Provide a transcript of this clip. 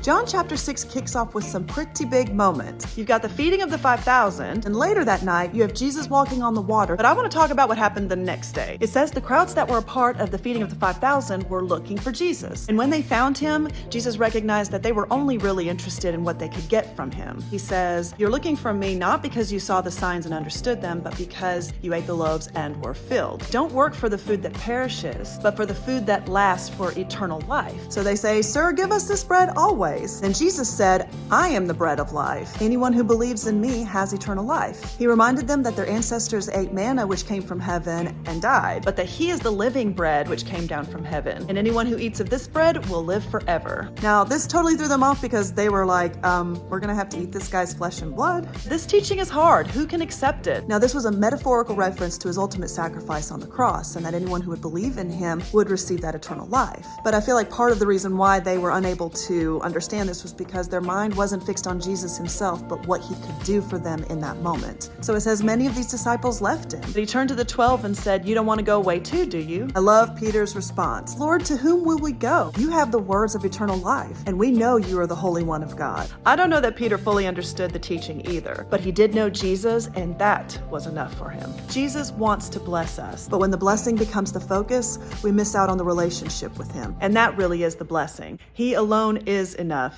John chapter 6 kicks off with some pretty big moments. You've got the feeding of the 5,000, and later that night, you have Jesus walking on the water. But I want to talk about what happened the next day. It says the crowds that were a part of the feeding of the 5,000 were looking for Jesus. And when they found him, Jesus recognized that they were only really interested in what they could get from him. He says, "You're looking for me not because you saw the signs and understood them, but because you ate the loaves and were filled. Don't work for the food that perishes, but for the food that lasts for eternal life." So they say, "Sir, give us this bread always." Then Jesus said, "I am the bread of life. Anyone who believes in me has eternal life." He reminded them that their ancestors ate manna which came from heaven and died, but that he is the living bread which came down from heaven. And anyone who eats of this bread will live forever. Now, this totally threw them off because they were like, we're gonna have to eat this guy's flesh and blood? This teaching is hard. Who can accept it? Now, this was a metaphorical reference to his ultimate sacrifice on the cross, and that anyone who would believe in him would receive that eternal life. But I feel like part of the reason why they were unable to understand this was because their mind wasn't fixed on Jesus himself, but what he could do for them in that moment. So it says many of these disciples left him. But he turned to the 12 and said, "You don't want to go away too, do you?" I love Peter's response. "Lord, to whom will we go? You have the words of eternal life, and we know you are the Holy One of God." I don't know that Peter fully understood the teaching either, but he did know Jesus, and that was enough for him. Jesus wants to bless us, but when the blessing becomes the focus, we miss out on the relationship with him. And that really is the blessing. He alone is enough.